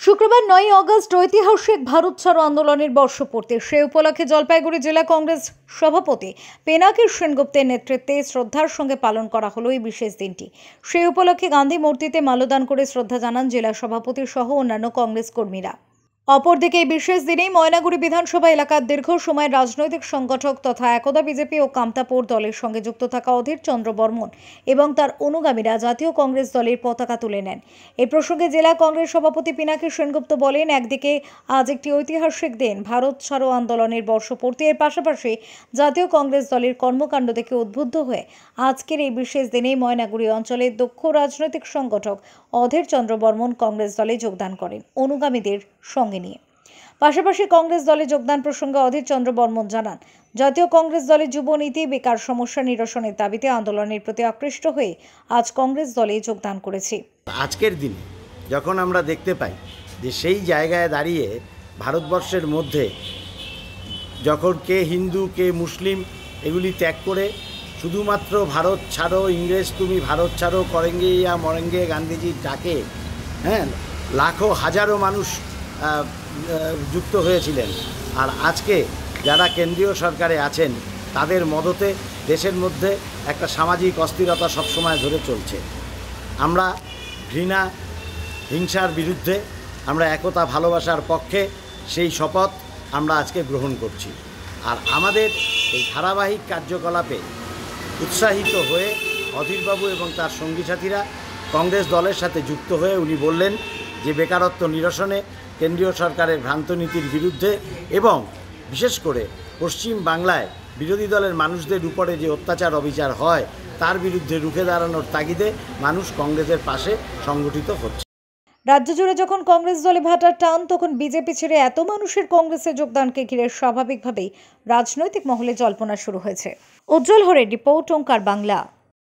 শুক্রবার 9 আগস্ট ঐতিহাসিক ভারত ছাড়ো আন্দোলনের বর্ষপূর্তি। সেই উপলক্ষে জলপাইগুড়ি জেলা কংগ্রেস সভাপতি পিনাকি সেনগুপ্তের নেতৃত্বে শ্রদ্ধার সঙ্গে পালন করা হলো এই বিশেষ দিনটি। সেই উপলক্ষে গান্ধী মূর্তিতে মাল্যদান করে শ্রদ্ধা জানান জেলা সভাপতি সহ অন্যান্য কংগ্রেস কর্মীরা। অপরদিকে এই বিশেষ দিনেই ময়নাগুড়ি বিধানসভা এলাকার দীর্ঘ সময় রাজনৈতিক সংগঠক তথা একদা বিজেপি ও কামতাপুর দলের সঙ্গে যুক্ত থাকা অধীর চন্দ্র বর্মন এবং তার অনুগামীরা জাতীয় কংগ্রেস দলের পতাকা তুলে নেন। এই প্রসঙ্গে জেলা কংগ্রেস সভাপতি পিনাকি সেনগুপ্ত বলেন, একদিকে আজ একটি ঐতিহাসিক দিন, ভারত ছাড়ো আন্দোলনের বর্ষপূর্তি, এর পাশাপাশি জাতীয় কংগ্রেস দলের কর্মকাণ্ড দেখে উদ্বুদ্ধ হয়ে আজকের এই বিশেষ দিনেই ময়নাগুড়ি অঞ্চলের দক্ষ রাজনৈতিক সংগঠক অধীর চন্দ্র বর্মন কংগ্রেস দলে যোগদান করেন অনুগামীদের সঙ্গে নিয়ে। পাশাপাশি কংগ্রেস দলে যোগদান প্রসঙ্গে অধীর চন্দ্র বর্মন জানান, জাতীয় কংগ্রেস দলের যুবনীতি, বেকার সমস্যা নিরসনের দাবিতে আন্দোলনের প্রতি আকৃষ্ট হয়ে আজ কংগ্রেস দলে যোগদান করেছি। আজকের দিনে যখন আমরা দেখতে পাই যে সেই জায়গায় দাঁড়িয়ে ভারতবর্ষের মধ্যে যখন কে হিন্দু কে মুসলিম এগুলি ত্যাগ করে শুধুমাত্র ভারত ছাড়ো, ইংরেজ তুমি ভারত ছাড়ো করেঙ্গে ইয়া মরেঙ্গে গান্ধীজির ডাকে লাখো হাজারো মানুষ যুক্ত হয়েছিলেন। আর আজকে যারা কেন্দ্রীয় সরকারে আছেন তাদের মদতে দেশের মধ্যে একটা সামাজিক অস্থিরতা সবসময় ধরে চলছে। আমরা ঘৃণা হিংসার বিরুদ্ধে, আমরা একতা ভালোবাসার পক্ষে সেই শপথ আমরা আজকে গ্রহণ করছি। আর আমাদের এই ধারাবাহিক কার্যকলাপে উৎসাহিত হয়ে অধীরবাবু এবং তার সঙ্গী সাথীরা কংগ্রেস দলের সাথে যুক্ত হয়ে উনি বললেন যে বেকারত্ব নিরসনে, কেন্দ্রীয় সরকারের ভ্রান্ত নীতির বিরুদ্ধে এবং বিশেষ করে পশ্চিম বাংলায় বিরোধী দলের মানুষদের উপরে যে অত্যাচার অবিচার হয় তার বিরুদ্ধে রুখে দাঁড়ানোর তাগিদে মানুষ কংগ্রেসের পাশে সংগঠিত হচ্ছে। রাজ্য জুড়ে যখন কংগ্রেস দলে ভাটার টান, তখন বিজেপি ছেড়ে এত মানুষের কংগ্রেসে যোগদানকে ঘিরে স্বাভাবিকভাবেই রাজনৈতিক মহলে জল্পনা শুরু হয়েছে। উজ্জ্বল হরের রিপোর্ট, ওঙ্কার বাংলা।